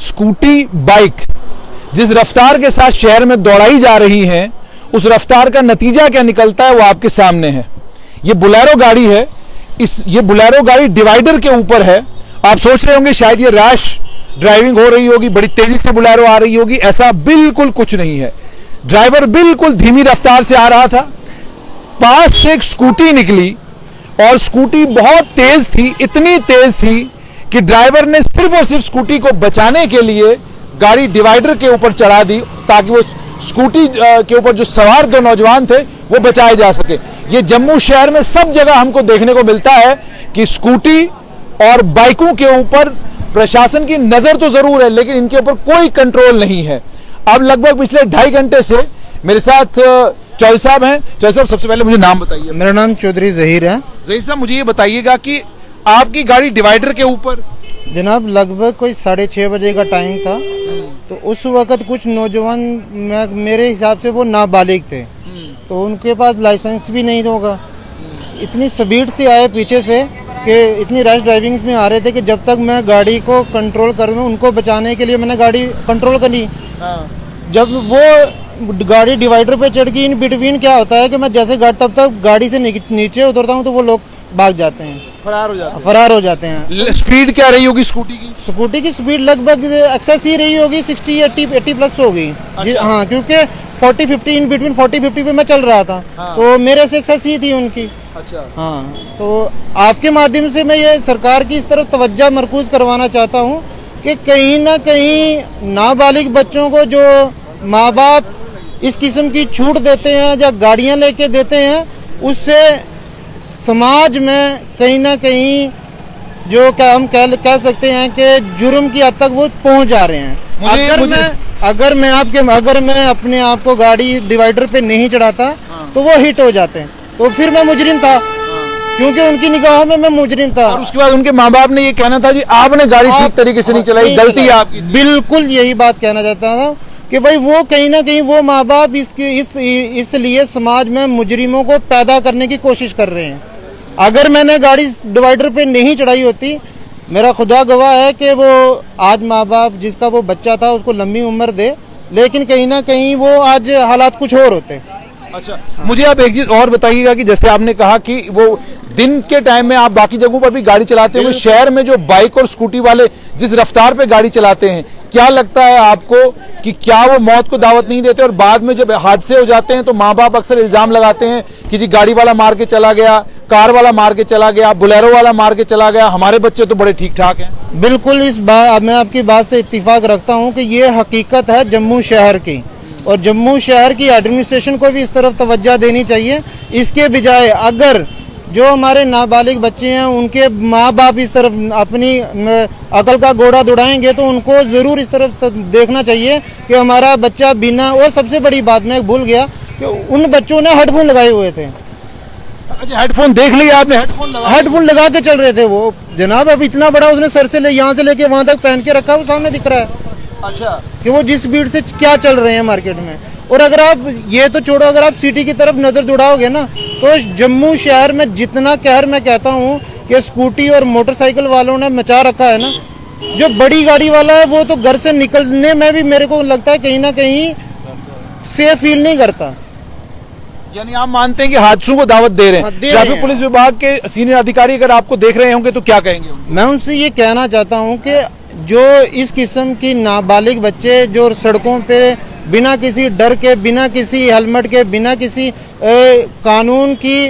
Scooty bike जिस रफ्तार के साथ शहर में दौड़ाई जा रही हैं, उस रफ्तार का नतीजा क्या निकलता है वो आपके सामने है। ये बोलेरो गाड़ी है, ये बोलेरो गाड़ी डिवाइडर के ऊपर है। आप सोच रहे होंगे शायद ये रैश ड्राइविंग हो रही होगी, बड़ी तेजी से बोलेरो आ रही होगी, ऐसा बिल्कुल कुछ नहीं है। ड्राइवर बिल्कुल धीमी रफ्तार से आ रहा था, पास से एक स्कूटी निकली और स्कूटी बहुत तेज थी, इतनी तेज थी कि ड्राइवर ने सिर्फ और सिर्फ स्कूटी को बचाने के लिए गाड़ी डिवाइडर के ऊपर चढ़ा दी ताकि वो स्कूटी के ऊपर जो सवार दो नौजवान थे वो बचाए जा सके। ये जम्मू शहर में सब जगह हमको देखने को मिलता है कि स्कूटी और बाइकों के ऊपर प्रशासन की नजर तो जरूर है, लेकिन इनके ऊपर कोई कंट्रोल नहीं है। अब लगभग पिछले 2.5 घंटे से मेरे साथ चौधरी साहब हैं। चौधरी साहब, सबसे पहले मुझे नाम बताइए। मेरा नाम चौधरी जहीर है। जहीर साहब, मुझे ये बताइएगा कि आपकी गाड़ी डिवाइडर के ऊपर जनाब लगभग कोई 6:30 बजे का टाइम था, तो उस वक्त कुछ नौजवान, मेरे हिसाब से वो नाबालिग थे, तो उनके पास लाइसेंस भी नहीं होगा। इतनी स्पीड से आए पीछे से कि इतनी रैश ड्राइविंग में आ रहे थे कि जब तक मैं गाड़ी को कंट्रोल करूँ, उनको बचाने के लिए मैंने गाड़ी कंट्रोल करी। जब वो गाड़ी डिवाइडर पे चढ़ गई, इन बिटवीन क्या होता है कि मैं जैसे तब तक गाड़ी से नीचे उतरता हूँ तो वो लोग भाग जाते हैं, फरार हो जाते हैं। स्पीड क्या रही होगी स्कूटी की? स्कूटी की स्पीड लगभग एक्सेस ही रही होगी, 60-80 प्लस होगी। अच्छा। हाँ, क्योंकि 40-50 इन बिटवीन 40-50 पे मैं चल रहा था। हाँ। तो मेरे से एक्सेस ही थी उनकी। अच्छा। हाँ, तो आपके माध्यम से मैं ये सरकार की इस तरफ तवज्जो मरकूज करवाना चाहता हूँ कि कहीं ना कहीं नाबालिग बच्चों को जो माँ बाप इस किस्म की छूट देते हैं या गाड़ियाँ लेके देते हैं, उससे समाज में कहीं ना कहीं जो क्या हम कह सकते हैं कि जुर्म की हद तक वो पहुंच जा रहे हैं। अगर मैं अपने आप को गाड़ी डिवाइडर पे नहीं चढ़ाता, हाँ। तो वो हिट हो जाते हैं, तो फिर मैं मुजरिम था। हाँ। क्योंकि उनकी निगाहों में मैं मुजरिम था। और उसके बाद उनके माँ बाप ने ये कहना था जी आपने गाड़ी ठीक तरीके से नहीं चलाई, गलती है आपकी। बिल्कुल यही बात कहना चाहता था कि भाई वो कहीं ना कहीं वो माँ बाप इसलिए समाज में मुजरिमों को पैदा करने की कोशिश कर रहे हैं। अगर मैंने गाड़ी डिवाइडर पे नहीं चढ़ाई होती, मेरा खुदा गवाह है कि वो आज माँ बाप जिसका वो बच्चा था उसको लंबी उम्र दे, लेकिन कहीं ना कहीं वो आज हालात कुछ और होते। अच्छा, मुझे आप एक चीज और बताइएगा कि जैसे आपने कहा कि वो दिन के टाइम में आप बाकी जगहों पर भी गाड़ी चलाते हुए शहर में जो बाइक और स्कूटी वाले जिस रफ्तार पे गाड़ी चलाते हैं, क्या लगता है आपको कि क्या वो मौत को दावत नहीं देते और बाद में जब हादसे हो जाते हैं तो माँ बाप अक्सर इल्जाम लगाते हैं कि जी गाड़ी वाला मार के चला गया, कार वाला मार के चला गया, बोलेरो वाला मार के चला गया, हमारे बच्चे तो बड़े ठीक ठाक हैं। बिल्कुल, इस बात मैं आपकी बात से इत्तिफाक रखता हूँ कि ये हकीकत है जम्मू शहर की, और जम्मू शहर की एडमिनिस्ट्रेशन को भी इस तरफ तवज्जो देनी चाहिए। इसके बजाय अगर जो हमारे नाबालिग बच्चे हैं उनके माँ बाप इस तरफ अपनी अकल का घोड़ा दौड़ाएंगे तो उनको जरूर इस तरफ देखना चाहिए कि हमारा बच्चा बिना, और सबसे बड़ी बात मैं भूल गया कि उन बच्चों ने हेडफोन लगाए हुए थे। अच्छा, हेडफोन देख लिया आपने? हेडफोन लगा के चल रहे थे वो जनाब। अब इतना बड़ा उसने सर से यहाँ से लेके वहां तक पहन के रखा, वो सामने दिख रहा है। अच्छा, कि वो जिस स्पीड से क्या चल रहे हैं मार्केट में। और अगर आप ये तो छोड़ो, अगर आप सिटी की तरफ नजर दौड़ाओगे ना, तो जम्मू शहर में जितना कहर मैं कहता हूँ कि स्कूटी और मोटरसाइकिल वालों ने मचा रखा है ना, जो बड़ी गाड़ी वाला है वो तो घर से निकलने में भी मेरे को लगता है कहीं ना कहीं सेफ फील नहीं करता। यानी आप मानते हैं कि हादसों को दावत दे रहे हैं? ट्रैफिक पुलिस विभाग के सीनियर अधिकारी अगर आपको देख रहे होंगे तो क्या कहेंगे? मैं उनसे ये कहना चाहता हूँ कि जो इस किस्म की नाबालिग बच्चे जो सड़कों पे बिना किसी डर के, बिना किसी हेलमेट के, बिना किसी कानून की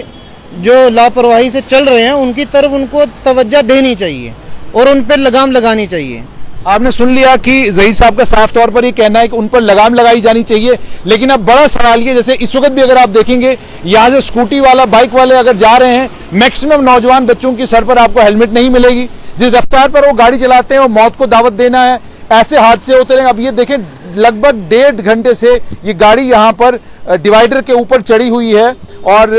जो लापरवाही से चल रहे हैं, उनकी तरफ उनको तवज्जो देनी चाहिए और उन पर लगाम लगानी चाहिए। आपने सुन लिया कि जहीर साहब का साफ तौर पर ये कहना है कि उन पर लगाम लगाई जानी चाहिए, लेकिन अब बड़ा सवाल ये, जैसे इस वक्त भी अगर आप देखेंगे यहाँ से स्कूटी वाला, बाइक वाले अगर जा रहे हैं, मैक्सिमम नौजवान बच्चों की सर पर आपको हेलमेट नहीं मिलेगी। जिस रफ्तार पर वो गाड़ी चलाते हैं वो मौत को दावत देना है, ऐसे हादसे होते रहेंगे। अब ये देखें, लगभग 1.5 घंटे से ये गाड़ी यहाँ पर डिवाइडर के ऊपर चढ़ी हुई है और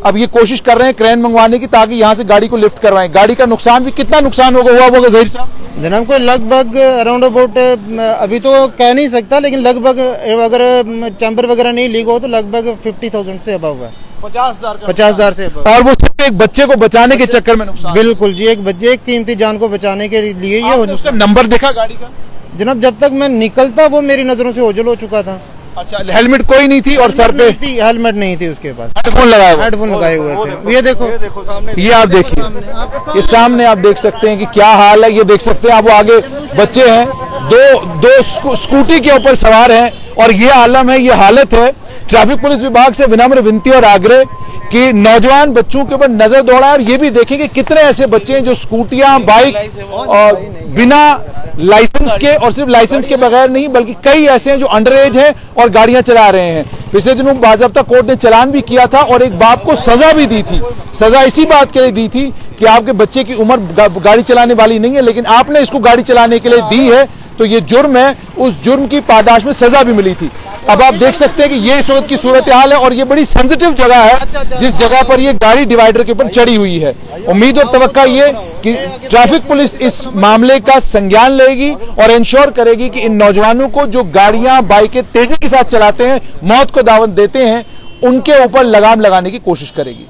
अब ये कोशिश कर रहे हैं क्रेन मंगवाने की ताकि यहाँ से गाड़ी को लिफ्ट करवाएं। गाड़ी का नुकसान भी, कितना नुकसान हुआ होगा जहीर साहब? जनाब को लगभग अराउंड अबाउट, अभी तो कह नहीं सकता, लेकिन लगभग अगर चैम्बर वगैरह नहीं लीक हो तो लगभग 50,000 से अबव है। 50,000 का 50,000 से above। और वो सिर्फ एक बच्चे को बचाने के चक्कर में नुकसान। बिल्कुल जी, एक बच्चे एक कीमती जान को बचाने के लिए ये आपने उसका नंबर देखा गाड़ी का? जनाब जब तक मैं निकलता वो मेरी नजरों से ओझल हो चुका था। अच्छा, हेलमेट कोई नहीं थी और सर पे हेलमेट नहीं थी उसके पास, हेडफोन लगाया हुआ। हेडफोन लगाए हुए थे। ये देखो ये आप देखिए, ये सामने आप देख सकते हैं कि क्या हाल है। ये देख सकते हैं आप, वो आगे बच्चे हैं, दो स्कूटी के ऊपर सवार हैं और ये आलम है, ये हालत है। ट्रैफिक पुलिस विभाग से विनम्र विनती और आग्रह कि नौजवान बच्चों के ऊपर नजर दौड़ाए और ये भी देखें कि कितने ऐसे बच्चे हैं जो स्कूटियां, बाइक और बिना लाइसेंस के, और सिर्फ लाइसेंस के बगैर नहीं बल्कि कई ऐसे हैं जो अंडर एज हैं और गाड़ियां चला रहे हैं। पिछले दिनों बाज़ाब्ता कोर्ट ने चालान भी किया था और एक बाप को सजा भी दी थी। सजा इसी बात के लिए दी थी कि आपके बच्चे की उम्र गाड़ी चलाने वाली नहीं है, लेकिन आपने इसको गाड़ी चलाने के लिए दी है तो ये जुर्म है। उस जुर्म की पादाश में सजा भी मिली थी। अब आप देख सकते हैं कि ये इस वक्त की सूरत हाल है और ये बड़ी सेंसिटिव जगह है जिस जगह पर ये गाड़ी डिवाइडर के ऊपर चढ़ी हुई है। उम्मीद और तवक्का ये कि ट्रैफिक पुलिस इस मामले का संज्ञान लेगी और इंश्योर करेगी कि इन नौजवानों को जो गाड़ियां, बाइकें तेजी के साथ चलाते हैं, मौत को दावत देते हैं, उनके ऊपर लगाम लगाने की कोशिश करेगी।